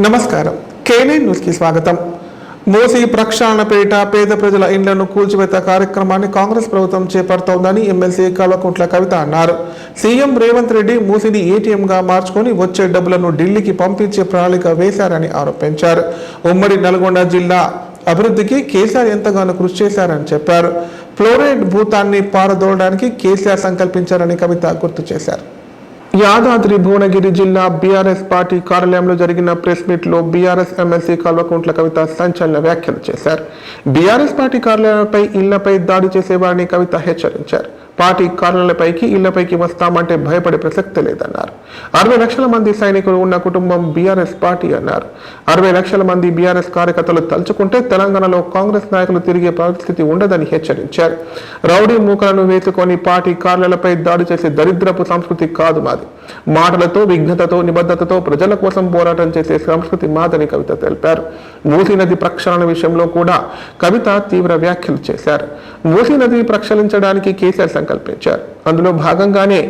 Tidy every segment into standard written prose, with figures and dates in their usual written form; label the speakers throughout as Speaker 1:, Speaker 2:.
Speaker 1: నమస్కారం. K9 news కి స్వాగతం. మూసీ ప్రక్షాళన పేరిట పేద ప్రజల ఇండ్లను కూల్చివేత కార్యక్రమాన్ని కాంగ్రెస్ ప్రభుత్వం చేపడుతోందని ఎమ్మెల్సీ కల్వకుంట్ల కవిత అన్నారు. సీఎం రేవంత్ రెడ్డి మూసీని ఏటీఎంగా మార్చుకొని వచ్చే డబ్బులను ఢిల్లీకి పంపించే ప్రణాళిక వేశారని ఆరోపించారు. ఉమ్మడి నల్గొండ జిల్లా అభివృద్ధికి కేసీఆర్ ఎంతగానో కృషి చేశారని చెప్పారు. ఫ్లోరైడ్ భూతాన్ని పారదోలడానికి కేసీఆర్ సంకల్పించారని కవిత గుర్తు చేశారు. యాదాద్రి భువనగిరి జిల్లా బీఆర్ఎస్ పార్టీ కార్యాలయంలో జరిగిన ప్రెస్ మీట్ లో బీఆర్ఎస్ ఎమ్మెల్సీ కల్వకుంట్ల కవిత సంచలన వ్యాఖ్యలు చేశారు. బీఆర్ఎస్ పార్టీ కార్యాలయాలపై ఇళ్లపై దాడి చేసేవారిని కవిత హెచ్చరించారు. పార్టీ కార్యాలయాలపైకి ఇళ్లపైకి వస్తామంటే భయపడే ప్రసక్తి లేదన్నారు. 60 లక్షల మంది సైనికులు ఉన్న కుటుంబం బీఆర్ఎస్ పార్టీ అన్నారు. 60 లక్షల మంది బీఆర్ఎస్ కార్యకర్తలు తలుచుకుంటే తెలంగాణలో కాంగ్రెస్ నాయకులు తిరిగే పరిస్థితి ఉండదని హెచ్చరించారు. రౌడీ మూకలను వేసుకొని పార్టీ కార్యాలయాలపై దాడి చేసే దరిద్రపు సంస్కృతి కాదు మాది. మాటలతో విఘ్నతతో నిబద్ధతతో ప్రజల కోసం పోరాటం చేసే సంస్కృతి మాదని కవిత తెలిపారు. మూసీ నది ప్రక్షాళన విషయంలో కూడా కవిత తీవ్ర వ్యాఖ్యలు చేశారు. మూసీ నది ప్రక్షాళించడానికి కేసీఆర్ సంకల్పించారు. అందులో భాగంగానే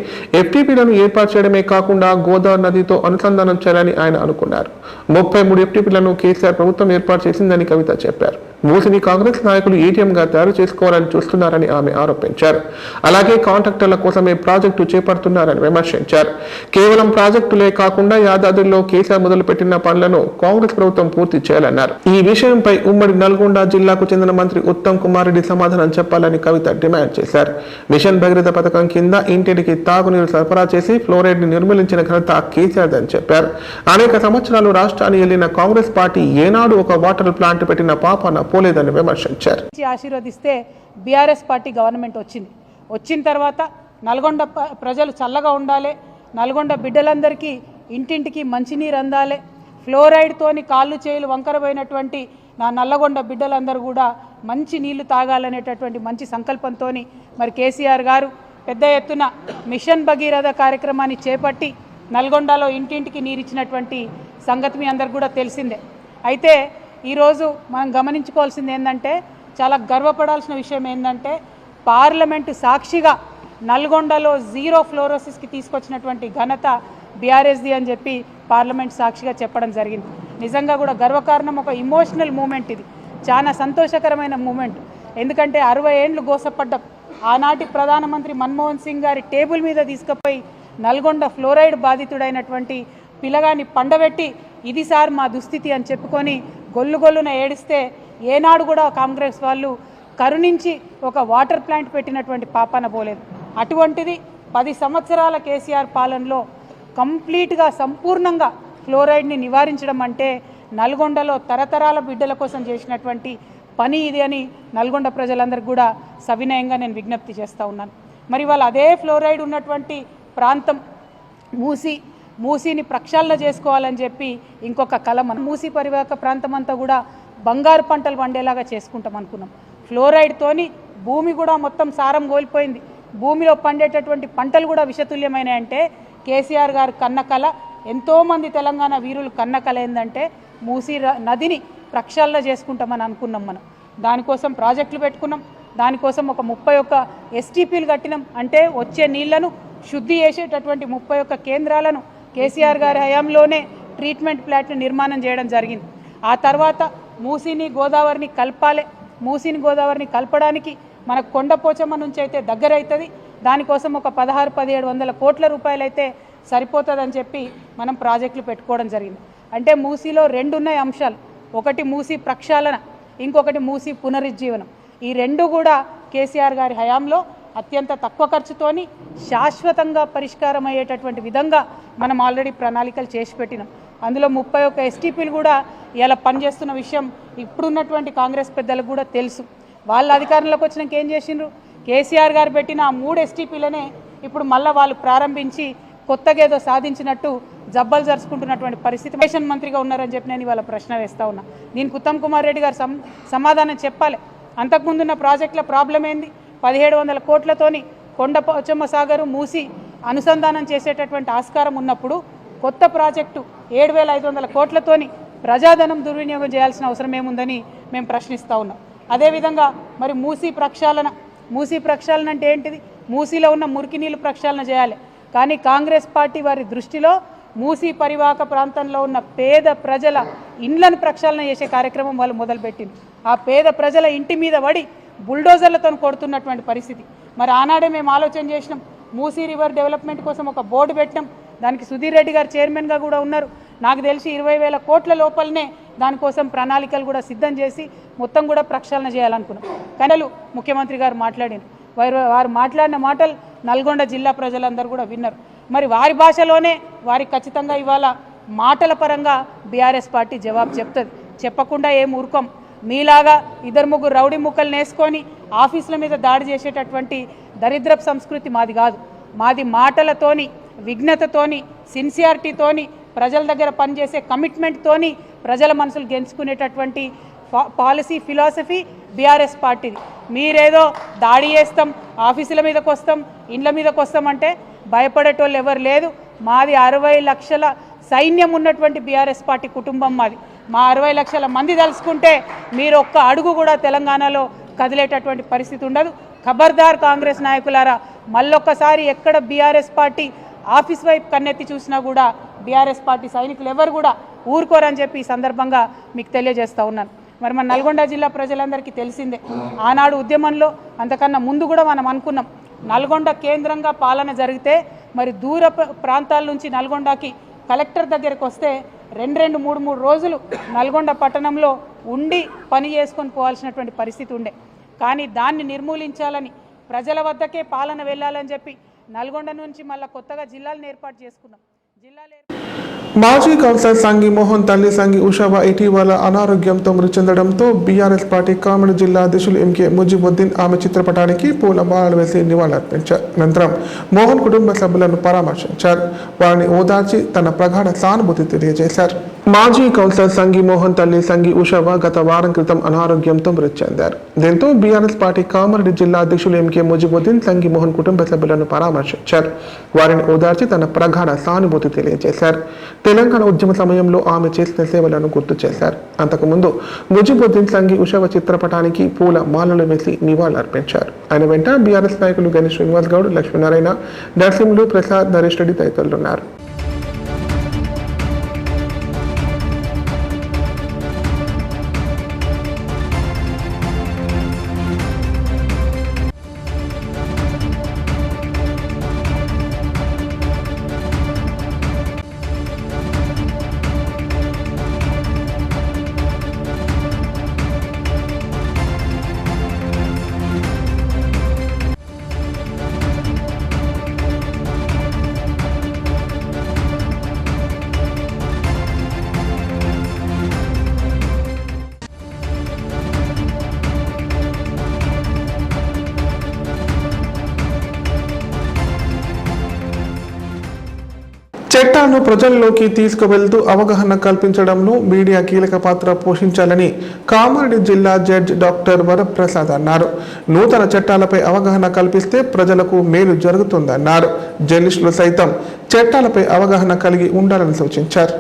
Speaker 1: ఎఫ్టీపీలను ఏర్పాటు చేయడమే కాకుండా గోదావరి నదితో అనుసంధానం చేయాలని ఆయన అనుకున్నారు. 33 ఎఫ్టీపీలను కేసీఆర్ ప్రభుత్వం ఏర్పాటు చేసిందని కవిత చెప్పారు. మూసిని కాంగ్రెస్ నాయకులు ఏటీఎంగా తయారు చేసుకోవాలని చూస్తున్నారని ఆమె ఆరోపించారు. అలాగే కాంట్రాక్టర్ల కోసమే ప్రాజెక్టు చేపడుతున్నారని విమర్శించారు. కేవలం ప్రాజెక్టులే కాకుండా యాదాద్రిలో కేసీఆర్ మొదలుపెట్టిన పనులను కాంగ్రెస్ ప్రభుత్వం పూర్తి చేయాలన్నారు. ఈ విషయంపై ఉమ్మడి నల్గొండ జిల్లాకు చెందిన మంత్రి ఉత్తమ్ కుమార్ రెడ్డి సమాధానం చెప్పాలని కవిత డిమాండ్ చేశారు. మిషన్ భగీరథ పథకం కింద ఇంటింటికి తాగునీరు సరఫరా చేసి ఫ్లోరైడ్ ని నిర్మూలించిన ఘనత కేసీఆర్ అని చెప్పారు. అనేక సంవత్సరాలు రాష్ట్రాన్ని ఏలిన కాంగ్రెస్ పార్టీ ఏనాడు ఒక వాటర్ ప్లాంట్ పెట్టిన పాపన పోలేదని విమర్శించారు.
Speaker 2: ఆశీర్వదిస్తే బీఆర్ఎస్ పార్టీ గవర్నమెంట్ వచ్చిన తర్వాత నల్గొండ ప్రజలు చల్లగా ఉండాలి, నల్గొండ బిడ్డలందరికీ ఇంటింటికి మంచినీరు అందాలి, ఫ్లోరైడ్ తోని కాళ్ళు చేతులు వంకరపోయినటువంటి నా నల్లగొండ బిడ్డలందరూ కూడా మంచి నీళ్లు తాగాలనేటటువంటి మంచి సంకల్పంతో మరి కేసీఆర్ గారు పెద్ద ఎత్తున మిషన్ భగీరథ కార్యక్రమాన్ని చేపట్టి నల్గొండలో ఇంటింటికి నీరిచ్చినటువంటి సంగతి మీ అందరికి కూడా తెలిసిందే. అయితే ఈరోజు మనం గమనించుకోవాల్సింది ఏంటంటే, చాలా గర్వపడాల్సిన విషయం ఏంటంటే, పార్లమెంటు సాక్షిగా నల్గొండలో జీరో ఫ్లోరోసిస్కి తీసుకొచ్చినటువంటి ఘనత బీఆర్ఎస్ది అని చెప్పి పార్లమెంట్ సాక్షిగా చెప్పడం జరిగింది. నిజంగా కూడా గర్వకారణం, ఒక ఇమోషనల్ మూమెంట్. ఇది చాలా సంతోషకరమైన మూమెంట్. ఎందుకంటే 60 ఏండ్లు గోసపడ్డం, ఆనాటి ప్రధానమంత్రి మన్మోహన్ సింగ్ గారి టేబుల్ మీద తీసుకుపోయి నల్గొండ ఫ్లోరైడ్ బాధితుడైనటువంటి పిల్లగాన్ని పండబెట్టి ఇది సార్ మా దుస్థితి అని చెప్పుకొని గొల్లున ఏడిస్తే ఏనాడు కూడా కాంగ్రెస్ వాళ్ళు కరుణించి ఒక వాటర్ ప్లాంట్ పెట్టినటువంటి పాపాన పోలేదు. అటువంటిది 10 సంవత్సరాల కేసీఆర్ పాలనలో కంప్లీట్గా సంపూర్ణంగా ఫ్లోరైడ్ని నివారించడం అంటే నల్గొండలో తరతరాల బిడ్డల కోసం చేసినటువంటి పని ఇది అని నల్గొండ ప్రజలందరికీ కూడా సవినయంగా నేను విజ్ఞప్తి చేస్తూ ఉన్నాను. మరి వాళ్ళు అదే ఫ్లోరైడ్ ఉన్నటువంటి ప్రాంతం మూసీని ప్రక్షాళన చేసుకోవాలని చెప్పి ఇంకొక కల, మన మూసీ పరివాహక ప్రాంతం అంతా కూడా బంగారు పంటలు పండేలాగా చేసుకుంటాం అనుకున్నాం. ఫ్లోరైడ్తోని భూమి కూడా మొత్తం సారం కోల్పోయింది, భూమిలో పండేటటువంటి పంటలు కూడా విషతుల్యమైనవి. అంటే కేసీఆర్ గారు కన్న కల, ఎంతోమంది తెలంగాణ వీరులు కన్న కల ఏంటంటే మూసీ నదిని ప్రక్షాళన చేసుకుంటామని అనుకున్నాం. మనం దానికోసం ప్రాజెక్టులు పెట్టుకున్నాం, దానికోసం ఒక 31 ఎస్టీపీలు కట్టినాం. అంటే వచ్చే నీళ్లను శుద్ధి చేసేటటువంటి 31 కేంద్రాలను కేసీఆర్ గారి హయాంలోనే ట్రీట్మెంట్ ప్లాంట్ను నిర్మాణం చేయడం జరిగింది. ఆ తర్వాత మూసీని గోదావరిని కలపాలి, మూసీని గోదావరిని కలపడానికి మనకు కొండపోచమ్మ నుంచి అయితే దగ్గర అవుతుంది, దానికోసం ఒక 1600-1700 కోట్ల రూపాయలు అయితే సరిపోతుందని చెప్పి మనం ప్రాజెక్టులు పెట్టుకోవడం జరిగింది. అంటే మూసీలో 2 ఉన్నాయి అంశాలు, ఒకటి మూసీ ప్రక్షాళన, ఇంకొకటి మూసీ పునరుజ్జీవనం. ఈ 2 కూడా కేసీఆర్ గారి హయాంలో అత్యంత తక్కువ ఖర్చుతోని శాశ్వతంగా పరిష్కారం అయ్యేటటువంటి విధంగా మనం ఆల్రెడీ ప్రణాళికలు చేసి పెట్టినాం. అందులో 31 ఎస్టీపీలు కూడా ఇలా పనిచేస్తున్న విషయం ఇప్పుడున్నటువంటి కాంగ్రెస్ పెద్దలకు కూడా తెలుసు. వాళ్ళ అధికారంలోకి వచ్చినాక ఏం చేసిండ్రు, కేసీఆర్ గారు పెట్టిన ఆ 3 ఎస్టీపీలనే ఇప్పుడు మళ్ళీ వాళ్ళు ప్రారంభించి కొత్తగా ఏదో సాధించినట్టు జబ్బలు జరుచుకుంటున్నటువంటి పరిస్థితి. మిషన్ మంత్రిగా ఉన్నారని చెప్పి నేను ఇవాళ ప్రశ్న వేస్తూ ఉన్నా. దీనికి ఉత్తమ్ కుమార్ రెడ్డి గారు సమాధానం చెప్పాలి. అంతకుముందున్న ప్రాజెక్టుల ప్రాబ్లం ఏంది, 1700 కోట్లతోని కొండపోచమ్మ సాగరు మూసి అనుసంధానం చేసేటటువంటి ఆస్కారం ఉన్నప్పుడు కొత్త ప్రాజెక్టు 7500 కోట్లతోని ప్రజాధనం దుర్వినియోగం చేయాల్సిన అవసరం ఏముందని మేము ప్రశ్నిస్తూ ఉన్నాం. అదేవిధంగా మరి మూసీ ప్రక్షాళన అంటే ఏంటిది, మూసీలో ఉన్న మురికి నీళ్ళు ప్రక్షాళన చేయాలి. కానీ కాంగ్రెస్ పార్టీ వారి దృష్టిలో మూసీ పరివాహక ప్రాంతంలో ఉన్న పేద ప్రజల ఇండ్లను ప్రక్షాళన చేసే కార్యక్రమం వాళ్ళు మొదలుపెట్టింది. ఆ పేద ప్రజల ఇంటి మీద పడి బుల్డోజర్లతో కొడుతున్నటువంటి పరిస్థితి. మరి ఆనాడే మేము ఆలోచన చేసినాం, మూసీ రివర్ డెవలప్మెంట్ కోసం ఒక బోర్డు పెట్టినాం. దానికి సుధీర్ రెడ్డి గారు చైర్మన్గా కూడా ఉన్నారు. నాకు తెలిసి 20,000 కోట్ల లోపలనే దానికోసం ప్రణాళికలు కూడా సిద్ధం చేసి మొత్తం కూడా ప్రక్షాళన చేయాలనుకున్నాం. కానీ ముఖ్యమంత్రి గారు మాట్లాడారు. వారు మాట్లాడిన మాటలు నల్గొండ జిల్లా ప్రజలందరూ కూడా విన్నారు. మరి వారి భాషలోనే వారికి ఖచ్చితంగా ఇవాళ మాటల పరంగా బీఆర్ఎస్ పార్టీ జవాబు చెప్తుంది. చెప్పకుండా ఏం ఊరుకోం. మీలాగా 2-3 రౌడీ ముక్కలు నేసుకొని ఆఫీసుల మీద దాడి చేసేటటువంటి దరిద్రపు సంస్కృతి మాది కాదు. మాది మాటలతోని, విఘ్నతతోని, సిన్సియారిటీతోని, ప్రజల దగ్గర పనిచేసే కమిట్మెంట్తోని ప్రజల మనసులు గెలుచుకునేటటువంటి పాలసీ ఫిలాసఫీ బీఆర్ఎస్ పార్టీది. మీరేదో దాడి చేస్తాం, ఆఫీసుల మీదకి వస్తాం, ఇండ్ల మీదకి వస్తామంటే భయపడేటోళ్ళు ఎవరు లేదు. మాది 60 లక్షల సైన్యం ఉన్నటువంటి బీఆర్ఎస్ పార్టీ కుటుంబం మాది. మా 60 లక్షల మంది తలుసుకుంటే మీరు ఒక్క అడుగు కూడా తెలంగాణలో కదిలేటటువంటి పరిస్థితి ఉండదు. ఖబర్దార్ కాంగ్రెస్ నాయకులారా, మళ్ళొక్కసారి ఎక్కడ బీఆర్ఎస్ పార్టీ ఆఫీస్ వైపు కన్నెత్తి చూసినా కూడా బీఆర్ఎస్ పార్టీ సైనికులు ఎవరు కూడా ఊరుకోరని చెప్పి ఈ సందర్భంగా మీకు తెలియజేస్తూ ఉన్నాను. మరి మన నల్గొండ జిల్లా ప్రజలందరికీ తెలిసిందే, ఆనాడు ఉద్యమంలో అంతకన్నా ముందు కూడా మనం అనుకున్నాం, నల్గొండ కేంద్రంగా పాలన జరిగితే మరి దూర ప్రాంతాల నుంచి నల్గొండకి కలెక్టర్ దగ్గరికి వస్తే 2-3 రోజులు నల్గొండ పట్టణంలో ఉండి పని చేసుకొని పోవాల్సినటువంటి పరిస్థితి ఉండే. కానీ దాన్ని నిర్మూలించాలని, ప్రజల వద్దకే పాలన వెళ్ళాలని చెప్పి నల్గొండ నుంచి మళ్ళీ కొత్తగా జిల్లాలను ఏర్పాటు చేసుకున్నాం.
Speaker 1: మాజీ కౌన్సిలర్ సంగి మోహన్ తల్లి సంగి ఉషాబా ఇటీవల అనారోగ్యంతో మృతి చెందడంతో బీఆర్ఎస్ పార్టీ కామెడీ జిల్లా అధ్యక్షులు ఎంకే ముజిబుద్దీన్ ఆమె చిత్రపటానికి పూలమాలలు వేసి నివాళులర్పించారు. అనంతరం మోహన్ కుటుంబ సభ్యులను పరామర్శించారు. వారిని ఓదార్చి తన ప్రగాఢ సానుభూతి తెలియజేశారు. మాజీ కౌన్సిలర్ సంగి మోహన్ తల్లి సంగి ఉషాబా గత వారం క్రితం అనారోగ్యంతో మృతి చెందారు. దీంతో బీఆర్ఎస్ పార్టీ కామారెడ్డి జిల్లా అధ్యక్షులు ఎంకే ముజిబుద్దీన్ సంగి మోహన్ కుటుంబ సభ్యులను పరామర్శించారు. వారిని ఓదార్చి తన ప్రగాఢ సానుభూతి తెలియజేశారు. తెలంగాణ ఉద్యమ సమయంలో ఆమె చేసిన సేవలను గుర్తు చేశారు. అంతకుముందు ముజిబుద్దీన్ సంగి ఉషాబా చిత్రపటానికి పూల మాలలు వేసి నివాళులర్పించారు. ఆయన వెంట బీఆర్ఎస్ నాయకులు గణేష్ శ్రీనివాస్ గౌడ్, లక్ష్మీనారాయణ, నరసింహులు, ప్రసాద్, నరేష్ రెడ్డి తదితరులున్నారు. చట్టాలను ప్రజల్లోకి తీసుకువెళ్తూ అవగాహన కల్పించడంలో మీడియా కీలక పాత్ర పోషించాలని కామారెడ్డి జిల్లా జడ్జి డాక్టర్ వరప్రసాద్ అన్నారు. నూతన చట్టాలపై అవగాహన కల్పిస్తే ప్రజలకు మేలు జరుగుతుందన్నారు. జర్నలిస్టులు సైతం చట్టాలపై అవగాహన కలిగి ఉండాలని సూచించారు.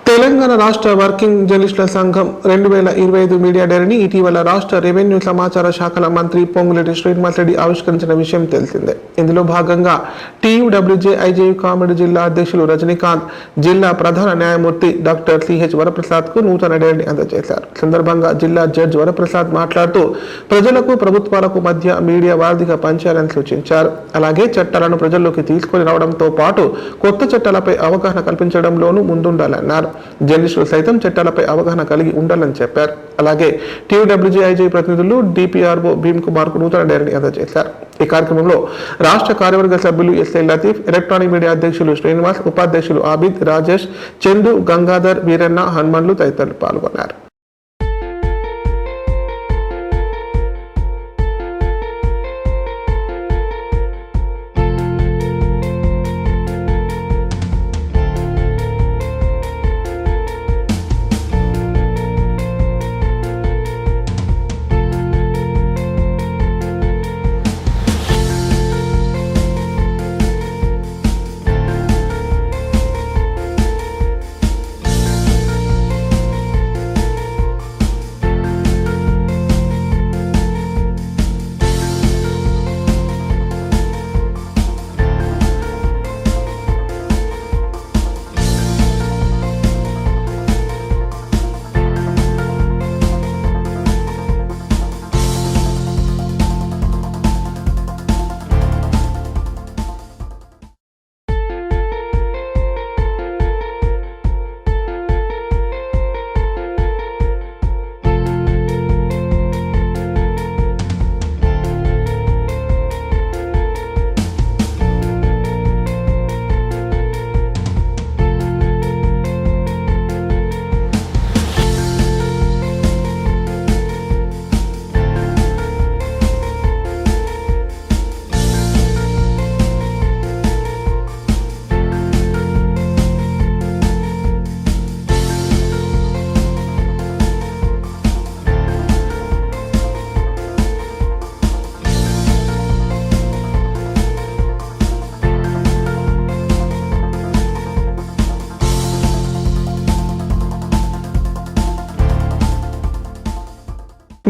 Speaker 1: తెలంగాణ రాష్ట్ర వర్కింగ్ జర్నలిస్టుల సంఘం 2025 మీడియా డైరీని ఇటీవల రాష్ట్ర రెవెన్యూ సమాచార శాఖల మంత్రి పొంగులేటి శ్రీనివాస్ రెడ్డి ఆవిష్కరించిన విషయం తెలిసిందే. ఇందులో భాగంగా టీయూడబ్ల్యూజే ఐజేయు కామారెడ్డి జిల్లా అధ్యక్షులు రజనీకాంత్, జిల్లా ప్రధాన న్యాయమూర్తి డాక్టర్ సిహెచ్ వరప్రసాద్ కు నూతన డైరీని అందజేశారు. సందర్భంగా జిల్లా జడ్జి వరప్రసాద్ మాట్లాడుతూ ప్రజలకు ప్రభుత్వాలకు మధ్య మీడియా వారధిగా పనిచేయాలని సూచించారు. అలాగే చట్టాలను ప్రజల్లోకి తీసుకొని రావడంతో పాటు కొత్త చట్టాలపై అవగాహన కల్పించడంలోనూ ముందుండాలన్నారు. జర్నలిస్టులు సైతం చట్టాలపై అవగాహన కలిగి ఉండాలని చెప్పారు. అలాగే టీయూడబ్ల్యూజేఐజీ ప్రతినిధులు డిపిఆర్ఓ భీమ్ కుమార్ కు నూతన డైరీని అందజేశారు. ఈ కార్యక్రమంలో రాష్ట్ర కార్యవర్గ సభ్యులు ఎస్ఐ లతీఫ్, ఎలక్ట్రానిక్ మీడియా అధ్యక్షులు శ్రీనివాస్, ఉపాధ్యక్షులు ఆబిద్, రాజేష్, చందు, గంగాధర్, వీరన్న, హనుమన్లు తదితరులు పాల్గొన్నారు.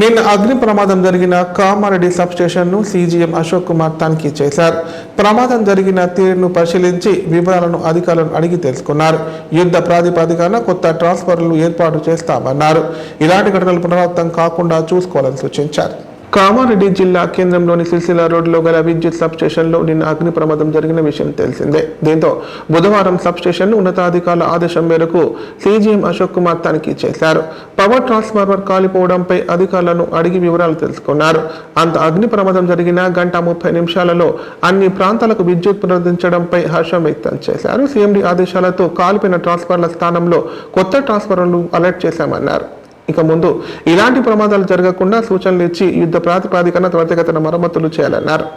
Speaker 1: నిన్న అగ్ని ప్రమాదం జరిగిన కామారెడ్డి సబ్ స్టేషన్ను సీజీఎం అశోక్ కుమార్ తనిఖీ చేశారు. ప్రమాదం జరిగిన తీరును పరిశీలించి వివరాలను అధికారులను అడిగి తెలుసుకున్నారు. యుద్ధ ప్రాతిపదికన కొత్త ట్రాన్స్ఫర్లు ఏర్పాటు చేస్తామన్నారు. ఇలాంటి ఘటనలు పునరావృతం కాకుండా చూసుకోవాలని సూచించారు. కామారెడ్డి జిల్లా కేంద్రంలోని సిరిసిల్ల రోడ్లో గల విద్యుత్ సబ్ స్టేషన్లో నిన్న అగ్ని ప్రమాదం జరిగిన విషయం తెలిసిందే. దీంతో బుధవారం సబ్ స్టేషన్ ఉన్నతాధికారుల ఆదేశం మేరకు సీజీఎం అశోక్ కుమార్ తనిఖీ చేశారు. పవర్ ట్రాన్స్ఫార్మర్ కాలిపోవడంపై అధికారులను అడిగి వివరాలు తెలుసుకున్నారు. అంత అగ్ని ప్రమాదం జరిగిన 1:30 అన్ని ప్రాంతాలకు విద్యుత్ పునరుద్ధరించడంపై హర్షం వ్యక్తం చేశారు. సీఎండీ ఆదేశాలతో కాలిపోయిన ట్రాన్స్ఫార్మర్ల స్థానంలో కొత్త ట్రాన్స్ఫార్మర్లు అలర్ట్ చేశామన్నారు. ఇక ముందు ఇలాంటి ప్రమాదాలు జరగకుండా సూచనలు ఇచ్చి యుద్ధ ప్రాతిపదికన త్వరితగతిన మరమ్మతులు చేయాలన్నారు.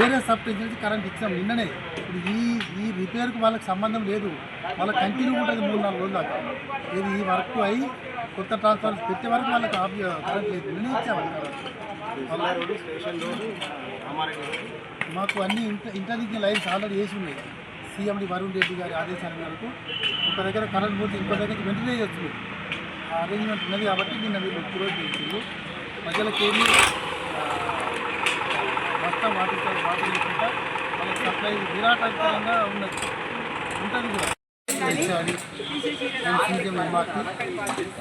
Speaker 3: వేరే సబ్ స్టేషన్ నుంచి కరెంట్ ఇచ్చాం నిన్ననే. ఇప్పుడు ఈ రిపేర్కి వాళ్ళకి సంబంధం లేదు. వాళ్ళకి కంటిన్యూ ఉంటుంది 3-4 రోజుల దాకా. ఇది ఈ వర్క్ అయ్యి కొత్త ట్రాన్స్ఫార్మర్స్ పెట్టే వరకు వాళ్ళకి కరెంట్ లేదు. నిన్నే ఇచ్చాము. మాకు అన్ని ఇంటర్నెట్ లైన్స్ ఆల్రెడీ వేసి ఉన్నాయి. సీఎండి వరుణ్ రెడ్డి గారి ఆదేశాల మేరకు ఒక దగ్గర కరెంట్ పోతే ఇంకో దగ్గర వెంటనే చేస్తుంది. ఆ అరేంజ్మెంట్ ఉన్నది కాబట్టి నిన్న వీళ్ళు రోజు చేసిండ్రు. ప్రజలకు ఏమి మొత్తం వాటర్ లేకుండా వాళ్ళకి సప్లై నిరాటంకంగా ఉన్నది ఉంటుంది కూడా.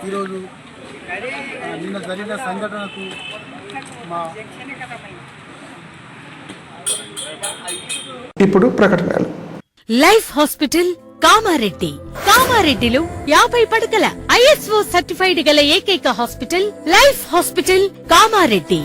Speaker 3: ఈరోజు నిన్న జరిగిన సంఘటనకు మా
Speaker 1: ఇప్పుడు ప్రకటనలు.
Speaker 4: Life hospital Kamareddy. కామారెడ్డిలో 50 పడకల ISO సర్టిఫైడ్ గల ఏకైక hospital life hospital Kamareddy.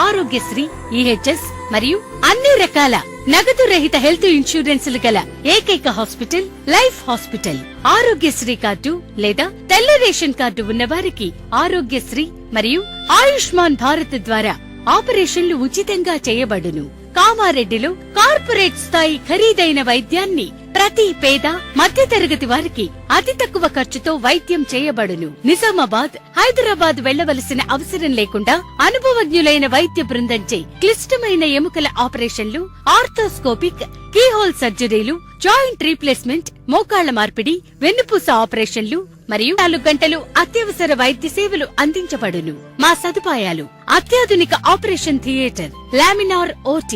Speaker 4: Aarogyasri, EHS మరియు అన్ని రకాల నగదు రహిత హెల్త్ ఇన్సూరెన్సులు గల ఏకైక hospital life hospital. Aarogyasri card లేదా తెల్ల రేషన్ కార్డు ఉన్న వారికి ఆరోగ్యశ్రీ మరియు ఆయుష్మాన్ భారత్ ద్వారా ఆపరేషన్లు ఉచితంగా చేయబడును. కామారెడ్డిలో కార్పొరేట్ స్థాయి ఖరీదైన వైద్యాన్ని ప్రతి పేద మధ్యతరగతి వారికి అతి తక్కువ ఖర్చుతో వైద్యం చేయబడును. నిజామాబాద్, హైదరాబాద్ వెళ్లవలసిన అవసరం లేకుండా అనుభవజ్ఞులైన వైద్య బృందంచే క్లిష్టమైన ఎముకల ఆపరేషన్లు, ఆర్థోస్కోపిక్, కీహోల్ సర్జరీలు, జాయింట్ రీప్లేస్మెంట్, మోకాళ్ల మార్పిడి, వెన్నుపూస ఆపరేషన్లు మరియు 4 గంటలు అత్యవసర వైద్య సేవలు అందించబడును. మా సదుపాయాలు: అత్యాధునిక operation theatre, laminar OT,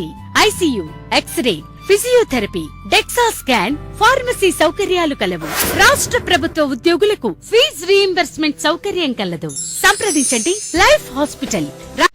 Speaker 4: ICU, x ray, physiotherapy, DEXA scan, pharmacy సౌకర్యాలు కలవు. రాష్ట్ర ప్రభుత్వ ఉద్యోగులకు ఫీజు రీయింబర్స్మెంట్ సౌకర్యం కలదు. సంప్రదించండి లైఫ్ హాస్పిటల్.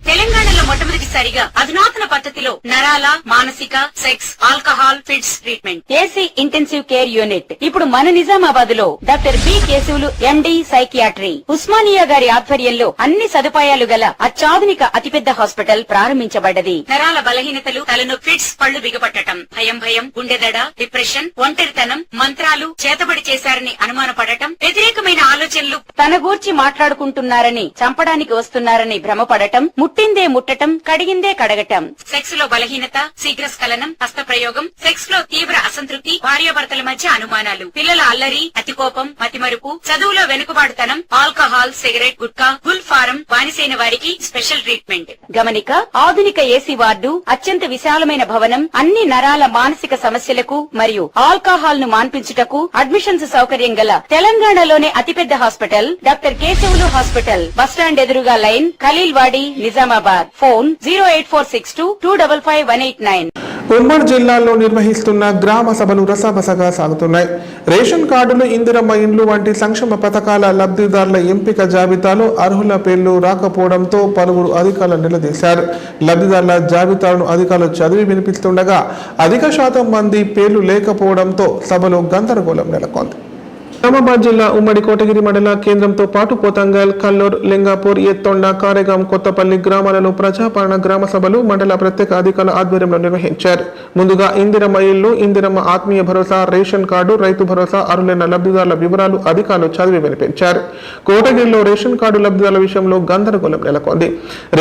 Speaker 4: తెలంగాణలో మొట్టమొదటిసారిగా అధునాతన పద్ధతిలో నరాల, మానసిక, sex, alcohol, fits treatment, AC intensive care unit ఇప్పుడు మన నిజామాబాద్ లో doctor B Keshavulu MD psychiatry, Osmania గారి ఆధ్వర్యంలో అన్ని సదుపాయాలు గల అత్యాధునిక అతిపెద్ద హాస్పిటల్ ప్రారంభించబడ్డది. నరాల బలహీనతలు, తలనొప్పి, ఫిట్స్, పళ్లు బిగపట్టడం, భయం, గుండెదడ, డిప్రెషన్, ఒంటరితనం, మంత్రాలు చేతబడి చేశారని అనుమానపడటం, వ్యతిరేకమైన ఆలోచనలు, తన గూర్చి మాట్లాడుకుంటున్నారని, చంపడానికి వస్తున్నారని భ్రమపడటం, ముట్టిందే ముట్టటం, కడిగిందే కడగటం, సెక్స్ లో బలహీనత, శీఘ్రస్ఖలనం, హస్తప్రయోగం, సెక్స్ లో తీవ్ర అసంతృప్తి, భార్యాభర్తల మధ్య అనుమానాలు, పిల్లల అల్లరి, అతికోపం, మతిమరుపు, చదువులో వెనుకబాటుతనం, alcohol, cigarette, gutka, Gul form బానిసైన వారికి స్పెషల్ ట్రీట్మెంట్. గమనిక: ఆధునిక ఏసీ వార్డు, అత్యంత విశాలమైన భవనం, అన్ని నరాల మానసిక సమస్యలకు మరియు ఆల్కహాల్ ను మాన్పించుటకు అడ్మిషన్స్ సౌకర్యం గల తెలంగాణలోనే అతిపెద్ద hospital doctor Keshavulu hospital. Bus stand ఎదురుగా లైన్, ఖలీల్వాడి, నిజామాబాద్. ఫోన్ 08462255189.
Speaker 1: ఉమ్మడి జిల్లాలో నిర్వహిస్తున్న గ్రామ సభలు రసాబసగా సాగుతున్నాయి. రేషన్ కార్డులు, ఇందిరమ్మ ఇండ్లు వంటి సంక్షేమ పథకాల లబ్ధిదారుల ఎంపిక జాబితాలో అర్హుల పేర్లు రాకపోవడంతో పలువురు అధికారులు నిలదీశారు. లబ్ధిదారుల జాబితాలను అధికారులు చదివి వినిపిస్తుండగా అధిక శాతం మంది పేర్లు లేకపోవడంతో సభలో గందరగోళం నెలకొంది. నిజామాబాద్ జిల్లా ఉమ్మడి కోటగిరి మండల కేంద్రంతో పాటు పోతంగల్, కల్లూర్, లింగాపూర్, ఎత్తొండ, కారేగాం, కొత్తపల్లి గ్రామాలలో ప్రజాపాలన గ్రామ సభలు మండల ప్రత్యేక అధికారుల ఆధ్వర్యంలో నిర్వహించారు. ముందుగా ఇందిరమ్మ ఇల్లు, ఇందిరమ్మ ఆత్మీయ భరోసా, రేషన్ కార్డు, రైతు భరోసా అర్హులైన లబ్ధిదారుల వివరాలు అధికారులు చదివి వినిపించారు. కోటగిరిలో రేషన్ కార్డు లబ్ధిదారుల విషయంలో గందరగోళం నెలకొంది.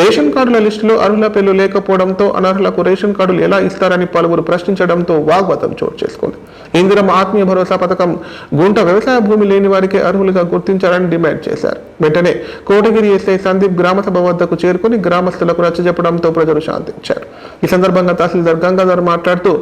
Speaker 1: రేషన్ కార్డుల లిస్టులో అర్హుల పేర్లు లేకపోవడంతో అనర్హులకు రేషన్ కార్డులు ఎలా ఇస్తారని పలువురు ప్రశ్నించడంతో వాగ్వాదం చోటు చేసుకుంది. ఇందిరమ్మ ఆత్మీయ భరోసా పథకం గుంట వ్యవసాయ భూమి లేని వారికి అర్హులుగా గుర్తించాలని డిమాండ్ చేశారు. వెంటనే కోటగిరి ఎస్ఐ సందీప్ గ్రామసభ వద్దకు చేరుకుని గ్రామస్తులకు నచ్చజెప్పడంతో ప్రజలు శాంతించారు. ఈ సందర్భంగా తహసీల్దార్ గంగాధర్ మాట్లాడుతూ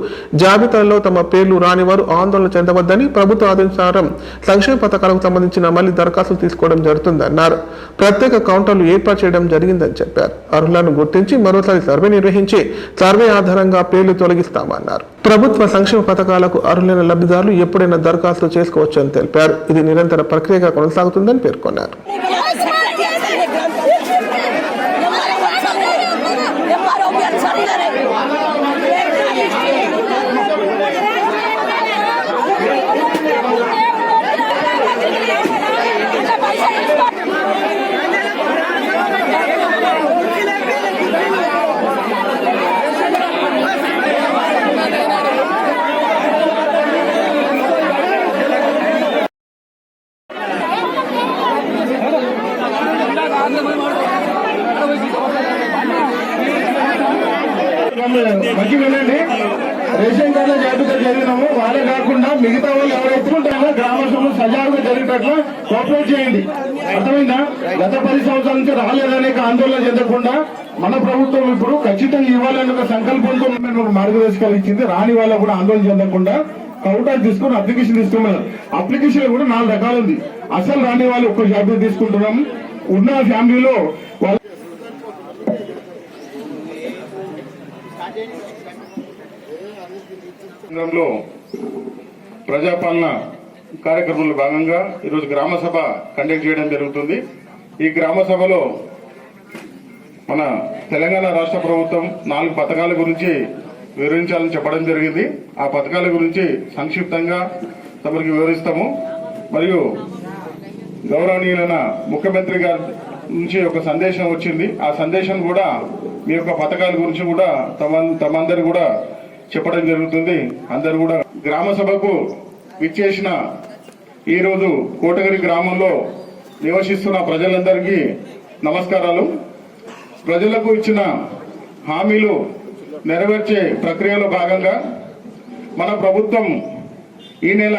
Speaker 1: జాబితాలో తమ పేర్లు రాని వారు ఆందోళన చెందవద్దని, ప్రభుత్వ ఆదేశానుసారం సంక్షేమ పథకాలకు సంబంధించిన మళ్లీ దరఖాస్తులు తీసుకోవడం జరుగుతుందన్నారు. ప్రత్యేక కౌంటర్లు ఏర్పాటు చేయడం జరిగిందని చెప్పారు. అర్హులను గుర్తించి మరోసారి సర్వే నిర్వహించి సర్వే ఆధారంగా పేర్లు తొలగిస్తామన్నారు. ప్రభుత్వ సంక్షేమ పథకాలకు అర్హులైన లబ్ధిదారులు ఎప్పుడైనా దరఖాస్తు చేసుకోవచ్చని తెలిపారు. ఇది నిరంతర ప్రక్రియగా కొనసాగుతుందని పేర్కొన్నారు.
Speaker 5: మంచి వెళ్ళండి. రేషన్ కార్డుల జాబితా జరిగినాము, వాళ్ళే కాకుండా మిగతా వాళ్ళు ఎవరైతే ఉంటారో గ్రామ సభలు సజావుగా జరిగేటట్లు కోఆపరేట్ చేయండి. అర్థమైందా? గత 10 సంవత్సరాల నుంచి రాలేదనే ఆందోళన చెందకుండా మన ప్రభుత్వం ఇప్పుడు ఖచ్చితంగా ఇవ్వాలనే ఒక సంకల్పంతో మార్గదర్శకాలు ఇచ్చింది. రాని వాళ్ళకు కూడా ఆందోళన చెందకుండా కౌంటర్ తీసుకుని అప్లికేషన్ తీసుకున్నారు. అప్లికేషన్ కూడా 4 రకాలు ఉంది. అసలు రాని వాళ్ళు ఒక్క జాబితా తీసుకుంటున్నాం. ఉన్న ఫ్యామిలీలో వాళ్ళ ప్రజాపాలన కార్యక్రమంలో భాగంగా ఈరోజు గ్రామ సభ కండక్ట్ చేయడం జరుగుతుంది. ఈ గ్రామ సభలో మన తెలంగాణ రాష్ట్ర ప్రభుత్వం 4 పథకాల గురించి వివరించాలని చెప్పడం జరిగింది. ఆ పథకాల గురించి సంక్షిప్తంగా తమరికి వివరిస్తాము. మరియు గౌరవనీయులైన ముఖ్యమంత్రి గారి నుంచి ఒక సందేశం వచ్చింది. ఆ సందేశం కూడా మీ యొక్క పథకాల గురించి కూడా తమందరు కూడా చెప్పడం జరుగుతుంది. అందరు కూడా గ్రామ సభకు విచ్చేసిన ఈరోజు కోటగిరి గ్రామంలో నివసిస్తున్న ప్రజలందరికీ నమస్కారాలు. ప్రజలకు ఇచ్చిన హామీలు నెరవేర్చే ప్రక్రియలో భాగంగా మన ప్రభుత్వం ఈ నెల